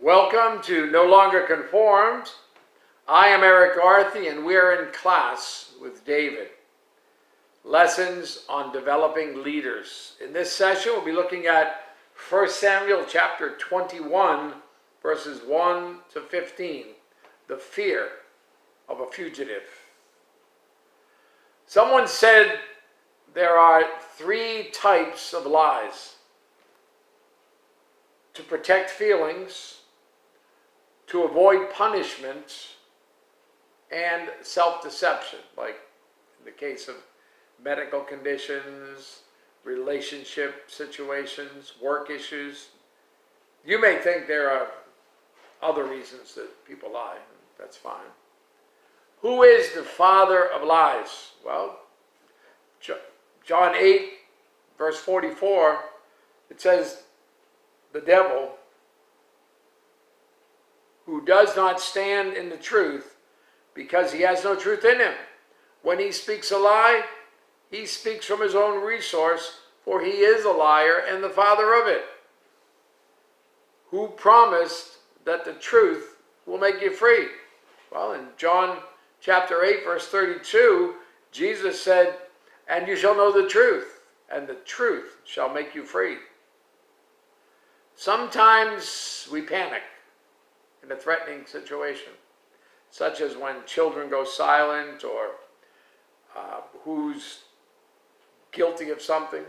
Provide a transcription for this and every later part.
Welcome to No Longer Conformed. I am Erik Garthe, and we're in class with David. Lessons on developing leaders. In this session, we'll be looking at 1 Samuel chapter 21, verses 1 to 15, the fear of a fugitive. Someone said there are 3 types of lies: to protect feelings, to avoid punishment, and self-deception, like in the case of medical conditions, relationship situations, work issues. You may think there are other reasons that people lie. That's fine. Who is the father of lies? Well, John 8, verse 44, it says, the devil, who does not stand in the truth because he has no truth in him. When he speaks a lie, he speaks from his own resource, for he is a liar and the father of it. Who promised that the truth will make you free? Well, in John chapter 8, verse 32, Jesus said, "And you shall know the truth, and the truth shall make you free." Sometimes we panic in a threatening situation, such as when children go silent or who's guilty of something.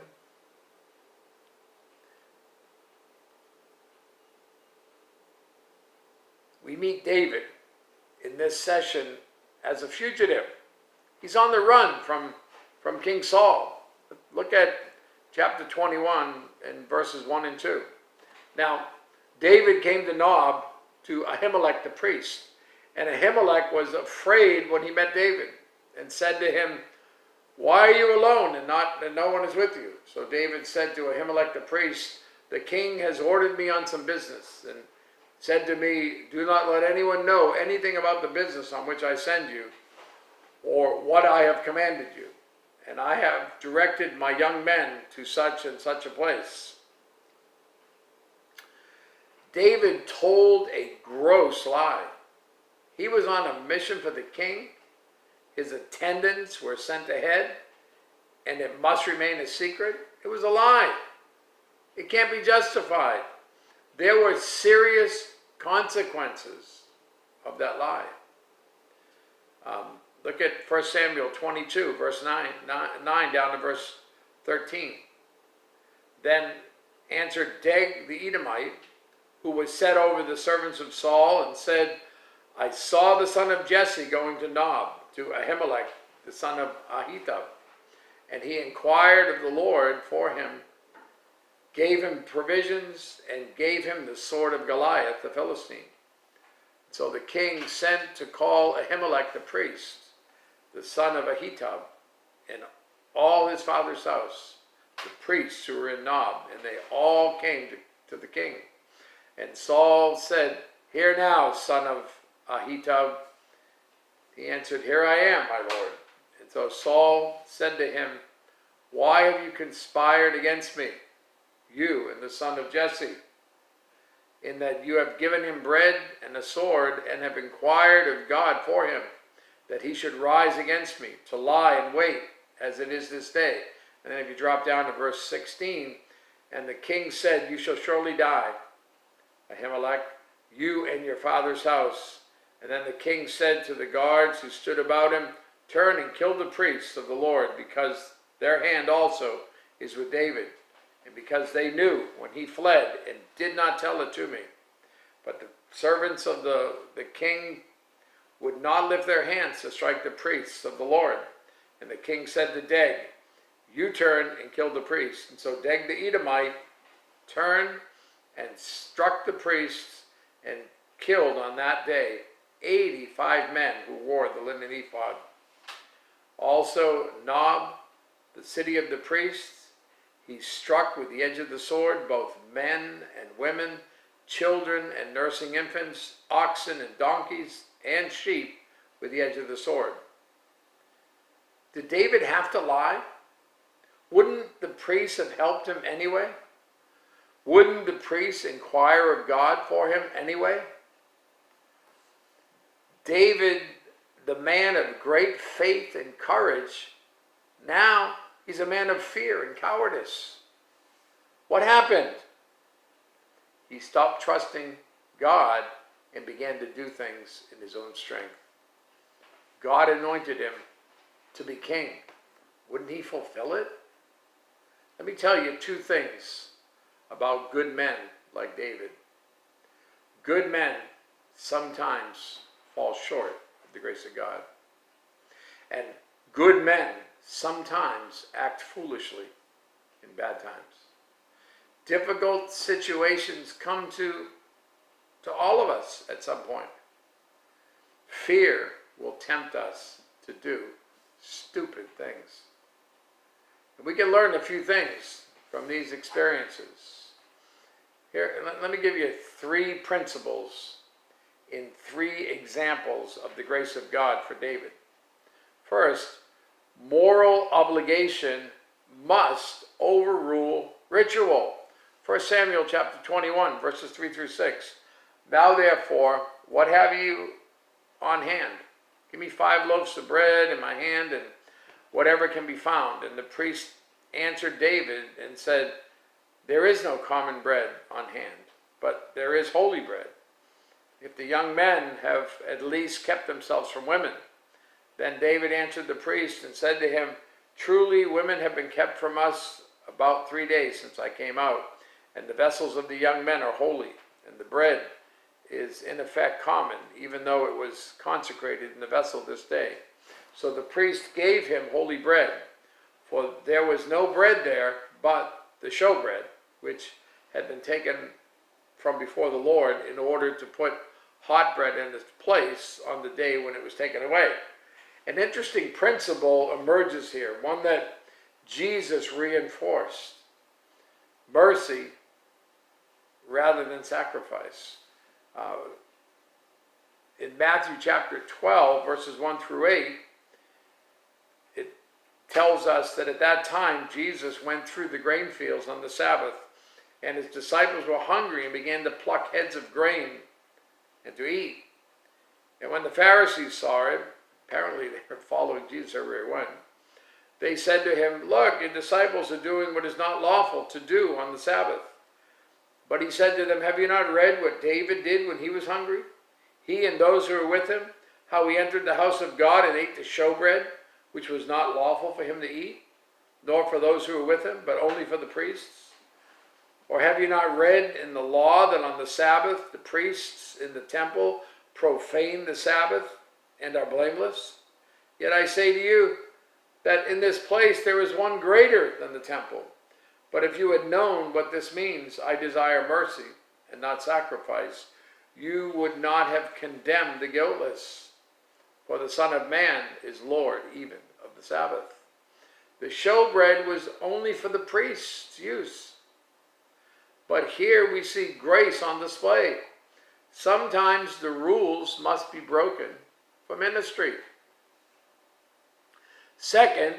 We meet David in this session as a fugitive. He's on the run from King Saul. Look at chapter 21 and verses 1 and 2. Now, David came to Nob to Ahimelech the priest, and Ahimelech was afraid when he met David and said to him, "Why are you alone and no one is with you?" So David said to Ahimelech the priest, "The king has ordered me on some business and said to me, 'Do not let anyone know anything about the business on which I send you or what I have commanded you. And I have directed my young men to such and such a place.'" David told a gross lie. He was on a mission for the king. His attendants were sent ahead, and it must remain a secret. It was a lie. It can't be justified. There were serious consequences of that lie. Look at 1 Samuel 22, verse 9 down to verse 13. Then answered Deg the Edomite, who was set over the servants of Saul, and said, "I saw the son of Jesse going to Nob, to Ahimelech, the son of Ahitub, and he inquired of the Lord for him, gave him provisions, and gave him the sword of Goliath the Philistine." So the king sent to call Ahimelech the priest, the son of Ahitub, and all his father's house, the priests who were in Nob, and they all came to the king. And Saul said, "Hear now, son of Ahitub." He answered, "Here I am, my lord." And so Saul said to him, "Why have you conspired against me, you and the son of Jesse, in that you have given him bread and a sword, and have inquired of God for him, that he should rise against me, to lie and wait, as it is this day?" And then if you drop down to verse 16, "And the king said, 'You shall surely die, Ahimelech, you and your father's house.' And then the king said to the guards who stood about him, 'Turn and kill the priests of the Lord, because their hand also is with David, and because they knew when he fled and did not tell it to me.' But the servants of the king would not lift their hands to strike the priests of the Lord. And the king said to Deg, 'You turn and kill the priests.' And so Deg the Edomite turned and struck the priests, and killed on that day 85 men who wore the linen ephod. Also Nob, the city of the priests, he struck with the edge of the sword both men and women, children and nursing infants, oxen and donkeys, and sheep with the edge of the sword." Did David have to lie? Wouldn't the priests have helped him anyway? Wouldn't the priest inquire of God for him anyway? David, the man of great faith and courage, now he's a man of fear and cowardice. What happened? He stopped trusting God and began to do things in his own strength. God anointed him to be king. Wouldn't he fulfill it? Let me tell you two things about good men like David. Good men sometimes fall short of the grace of God. And good men sometimes act foolishly in bad times. Difficult situations come to all of us at some point. Fear will tempt us to do stupid things. And we can learn a few things from these experiences. Here, let me give you 3 principles in 3 examples of the grace of God for David. First, moral obligation must overrule ritual. 1 Samuel chapter 21, verses 3 through 6. Now therefore, what have you on hand? Give me 5 loaves of bread in my hand and whatever can be found. And the priest answered David and said, there is no common bread on hand, but there is holy bread. If the young men have at least kept themselves from women. Then David answered the priest and said to him, truly women have been kept from us about 3 days since I came out, and the vessels of the young men are holy, and the bread is in effect common, even though it was consecrated in the vessel this day. So the priest gave him holy bread, for there was no bread there but the showbread, which had been taken from before the Lord in order to put hot bread in its place on the day when it was taken away. An interesting principle emerges here, one that Jesus reinforced. Mercy rather than sacrifice. In Matthew chapter 12, verses 1 through 8, it tells us that at that time Jesus went through the grain fields on the Sabbath, and his disciples were hungry and began to pluck heads of grain and to eat. And when the Pharisees saw it, apparently they were following Jesus everywhere he went, they said to him, look, your disciples are doing what is not lawful to do on the Sabbath. But he said to them, have you not read what David did when he was hungry? He and those who were with him, how he entered the house of God and ate the showbread, which was not lawful for him to eat, nor for those who were with him, but only for the priests? Or have you not read in the law that on the Sabbath the priests in the temple profane the Sabbath and are blameless? Yet I say to you that in this place there is one greater than the temple. But if you had known what this means, I desire mercy and not sacrifice, you would not have condemned the guiltless. For the Son of Man is Lord even of the Sabbath. The showbread was only for the priest's use. But here we see grace on display. Sometimes the rules must be broken for ministry. Second,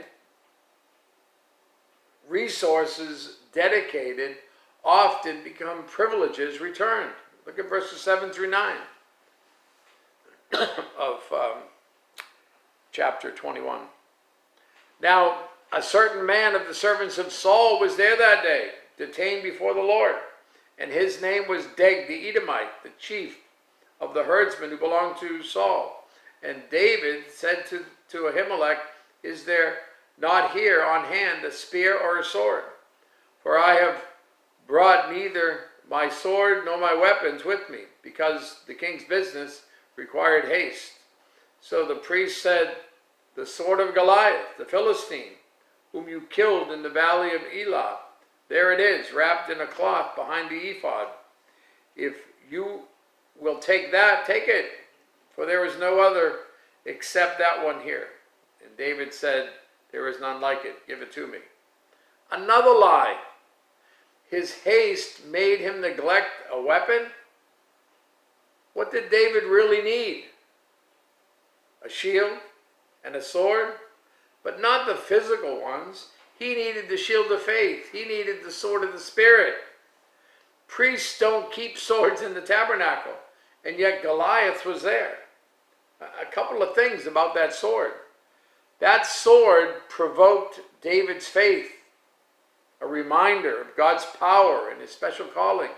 resources dedicated often become privileges returned. Look at verses 7 through 9 of chapter 21. Now, a certain man of the servants of Saul was there that day, detained before the Lord, and his name was Doeg the Edomite, the chief of the herdsmen who belonged to Saul. And David said to Ahimelech, is there not here on hand a spear or a sword? For I have brought neither my sword nor my weapons with me, because the king's business required haste. So the priest said, the sword of Goliath, the Philistine, whom you killed in the valley of Elah, there it is, wrapped in a cloth behind the ephod. If you will take that, take it, for there is no other except that one here. And David said, there is none like it, give it to me. Another lie. His haste made him neglect a weapon. What did David really need? A shield and a sword, but not the physical ones. He needed the shield of faith. He needed the sword of the Spirit. Priests don't keep swords in the tabernacle, and yet Goliath was there. A couple of things about that sword. That sword provoked David's faith, a reminder of God's power and his special calling.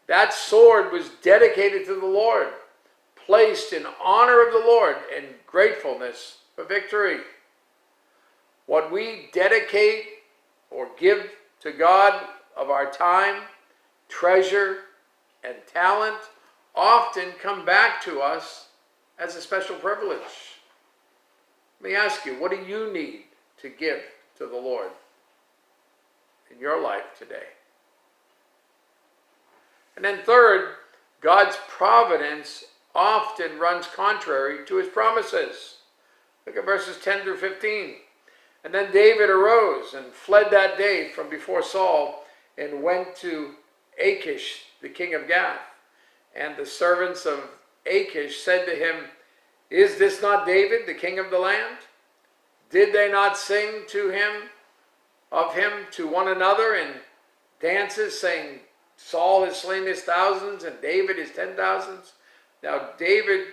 That sword was dedicated to the Lord, placed in honor of the Lord and gratefulness for victory. What we dedicate or give to God of our time, treasure, and talent often come back to us as a special privilege. Let me ask you, what do you need to give to the Lord in your life today? And then third, God's providence often runs contrary to his promises. Look at verses 10 through 15. And then David arose and fled that day from before Saul and went to Achish, the king of Gath. And the servants of Achish said to him, "Is this not David, the king of the land? Did they not sing to him, of him to one another in dances, saying, Saul has slain his thousands and David his 10,000s? Now David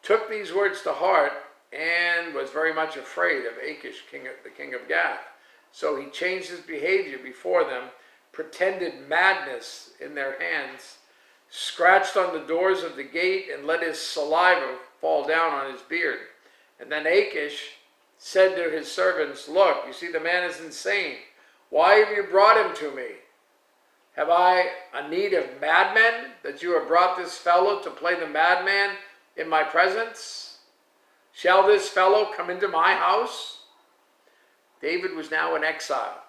took these words to heart and was very much afraid of Achish, the king of Gath. So he changed his behavior before them, pretended madness in their hands, scratched on the doors of the gate, and let his saliva fall down on his beard. And then Achish said to his servants, Look, you see the man is insane. Why have you brought him to me? Have I a need of madmen that you have brought this fellow to play the madman in my presence? Shall this fellow come into my house? David was now in exile.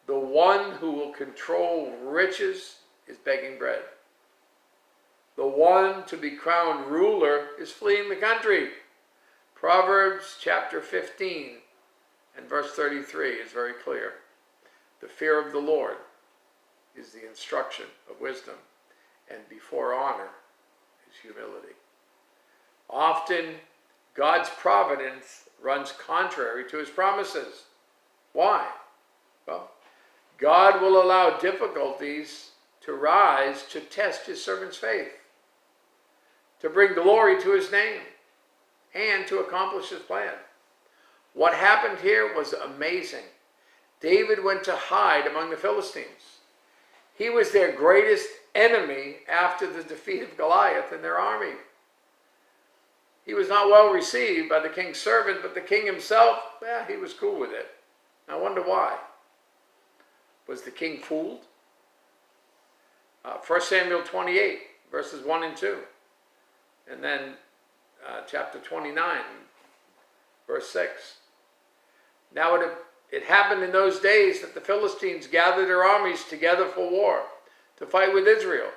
The one who will control riches is begging bread. The one to be crowned ruler is fleeing the country. Proverbs chapter 15 and verse 33 is very clear. The fear of the Lord is the instruction of wisdom, and before honor is humility. Often, God's providence runs contrary to his promises. Why? Well, God will allow difficulties to rise to test his servant's faith, to bring glory to his name, and to accomplish his plan. What happened here was amazing. David went to hide among the Philistines. He was their greatest enemy after the defeat of Goliath and their army. He was not well received by the king's servant, but the king himself, he was cool with it. I wonder why. Was the king fooled? 1 Samuel 28, verses 1 and 2. And then chapter 29, verse 6. Now it happened in those days that the Philistines gathered their armies together for war, to fight with Israel.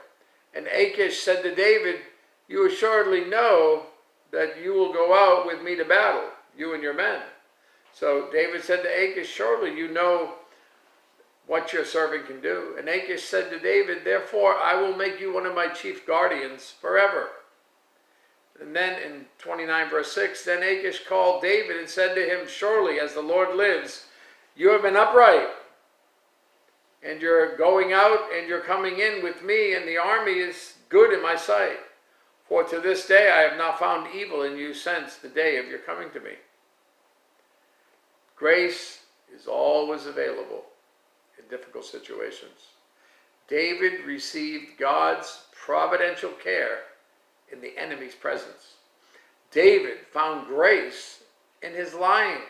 And Achish said to David, You assuredly know that you will go out with me to battle, you and your men. So David said to Achish, Surely you know what your servant can do. And Achish said to David, Therefore I will make you one of my chief guardians forever. And then in 29 verse 6, Then Achish called David and said to him, Surely as the Lord lives, you have been upright, and you're going out and you're coming in with me, and the army is good in my sight. For to this day I have not found evil in you since the day of your coming to me. Grace is always available in difficult situations. David received God's providential care in the enemy's presence. David found grace in his lying.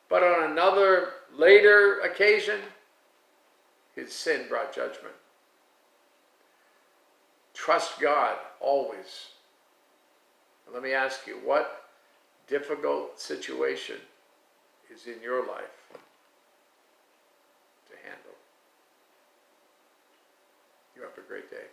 But on another later occasion, his sin brought judgment. Trust God always. Let me ask you, what difficult situation is in your life to handle? You have a great day.